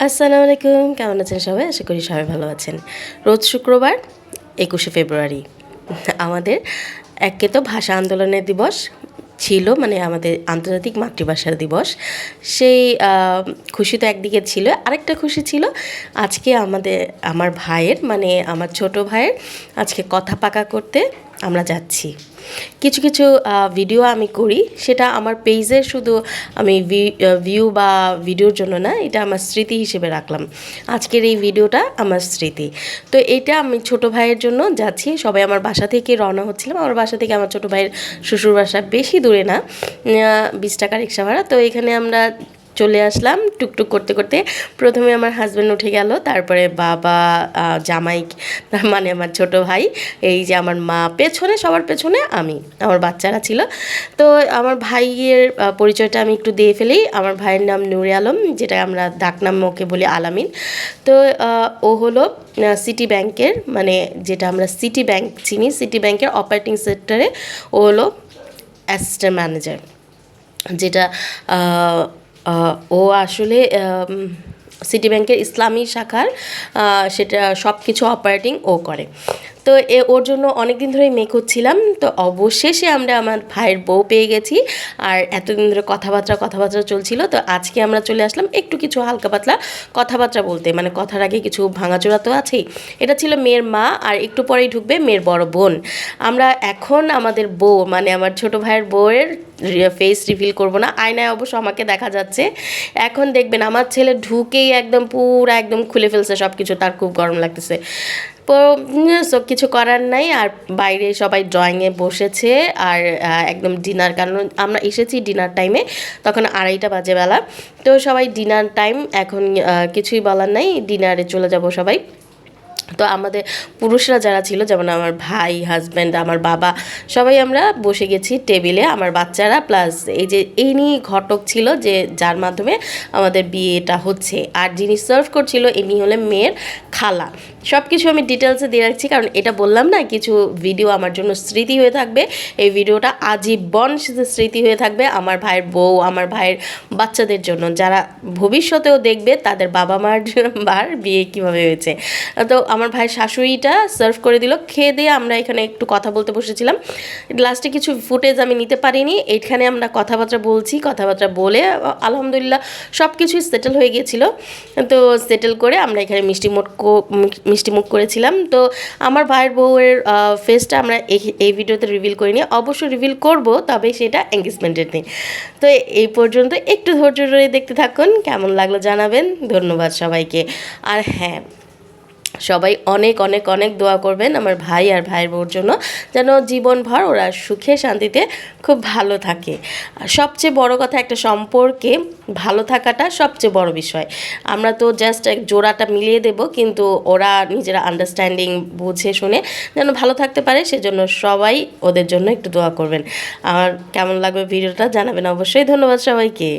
আসসালামু আলাইকুম, কেমন আছেন সবাই? আশা করি সবাই ভালো আছেন। রোজ শুক্রবার ২১শে ফেব্রুয়ারি আমাদের একে তো ভাষা আন্দোলনের দিবস ছিল, মানে আমাদের আন্তর্জাতিক মাতৃভাষা দিবস। সেই খুশি তো একদিকে ছিল, আরেকটা খুশি ছিল আজকে আমার ভাইয়ের, মানে আমার ছোট ভাইয়ের আজকে কথা পাকা করতে আমরা যাচ্ছি। কিছু কিছু ভিডিও আমি করি, সেটা আমার পেজে শুধু আমি ভিউ বা ভিডিওর জন্য না, এটা আমার স্মৃতি হিসেবে রাখলাম। আজকের এই ভিডিওটা আমার স্মৃতি। তো এটা আমি ছোট ভাইয়ের জন্য যাচ্ছি। সবাই আমার বাসা থেকে রওনা হচ্ছিলাম। আমার বাসা থেকে আমার ছোট ভাইয়ের শ্বশুর বাসা বেশি দূরে না, 20 টাকা রিক্সা ভাড়া। তো এখানে আমরা চলে আসলাম টুকটুক করতে করতে। প্রথমে আমার হাজব্যান্ড উঠে গেল, তারপরে বাবা, জামাই, মানে আমার ছোট ভাই, এই যে আমার মা, পেছনে সবার পেছনে আমি, আমার বাচ্চারা ছিল। তো আমার ভাইয়ের পরিচয়টা আমি একটু দিয়ে ফেলি। আমার ভাইয়ের নাম নূরে আলম, যেটা আমরা ডাকনাম ওকে বলি আলামিন। তো ও হলো সিটি ব্যাংকের, মানে যেটা আমরা সিটি ব্যাংক চিনি, সিটি ব্যাংকের অপারেটিং সেক্টরে ও হলো অ্যাসিস্ট্যান্ট ম্যানেজার। যেটা ও আসলে সিটি ব্যাংকের ইসলামী শাখার সেটা সব কিছু অপারেটিং ও করে। তো ওর জন্য অনেক দিন ধরেই মেক হচ্ছিলাম। তো অবশেষে আমরা আমার ভাইয়ের বউ পেয়ে গেছি। আর এতদিন ধরে কথাবার্তা চলছিল। তো আজকে আমরা চলে আসলাম একটু কিছু হালকা পাতলা কথাবার্তা বলতে, মানে কথার আগে কিছু ভাঙাচোরা তো আছেই। এটা ছিল মেয়ের মা, আর একটু পরেই ঢুকবে মেয়ের বড় বোন। আমরা এখন আমাদের বউ, মানে আমার ছোট ভাইয়ের বউয়ের ফেস রিভিল করব না, আয়নায় অবশ্য আমাকে দেখা যাচ্ছে। এখন দেখবেন আমার ছেলে ঢুকেই একদম পুরো একদম খুলে ফেলছে সব কিছু, তার খুব গরম লাগতেছে। তো সব কিছু করার নাই। আর বাইরে সবাই ড্রয়িংয়ে বসেছে, আর একদম ডিনার, কারণ আমরা এসেছি ডিনার টাইমে, তখন 2:30 বাজে বেলা। তো সবাই ডিনার টাইম, এখন কিছুই বলার নাই, ডিনারে চলে যাব সবাই। তো আমাদের পুরুষরা যারা ছিল, যেমন আমার ভাই, হাজব্যান্ড, আমার বাবা, সবাই আমরা বসে গেছি টেবিলে। আমার বাচ্চারা প্লাস এই যে ইনি ঘটক ছিল, যে যার মাধ্যমে আমাদের বিয়েটা হচ্ছে। আর যিনি সার্ভ করছিল ইনি হলেন মেয়ের খালা। সব কিছু আমি ডিটেলসে দিয়ে রাখছি, কারণ এটা বললাম না, কিছু ভিডিও আমার জন্য স্মৃতি হয়ে থাকবে। এই ভিডিওটা আজীবন স্মৃতি হয়ে থাকবে আমার ভাইয়ের বউ, আমার ভাইয়ের বাচ্চাদের জন্য, যারা ভবিষ্যতেও দেখবে তাদের বাবা মার বিয়ে কীভাবে হয়েছে। তো আমার ভাইয়ের শাশুড়িটা সার্ভ করে দিল। খেয়ে দিয়ে আমরা এখানে একটু কথা বলতে বসেছিলাম। লাস্টে কিছু ফুটেজ আমি নিতে পারিনি। এইখানে আমরা কথাবার্তা বলছি, কথাবার্তা বলে আলহামদুলিল্লাহ সব কিছুই সেটেল হয়ে গিয়েছিল। তো সেটেল করে আমরা এখানে মিষ্টিমুখ করেছিলাম। তো আমার ভাইয়ের বউয়ের ফেসটা আমরা এই ভিডিওতে রিভিল করিনি, অবশ্য রিভিল করব, তবে সেটা এঙ্গেজমেন্টের দিন। তো এই পর্যন্ত একটু ধৈর্য ধরে দেখতে থাকুন, কেমন লাগলো জানাবেন। ধন্যবাদ সবাইকে। আর হ্যাঁ, সবাই অনেক অনেক অনেক দোয়া করবেন আমার ভাই আর ভাইয়ের বউর জন্য, যেন জীবনভর ওরা সুখে শান্তিতে খুব ভালো থাকে। সবচেয়ে বড় কথা, একটা সম্পর্কে ভালো থাকাটা সবচেয়ে বড় বিষয়। আমরা তো জাস্ট এক জোড়াটা মিলিয়ে দেব, কিন্তু ওরা নিজেরা আন্ডারস্ট্যান্ডিং বুঝে শুনে যেন ভালো থাকতে পারে, সেজন্য সবাই ওদের জন্য একটু দোয়া করবেন। আর কেমন লাগবে ভিডিওটা জানাবেন অবশ্যই। ধন্যবাদ সবাইকে।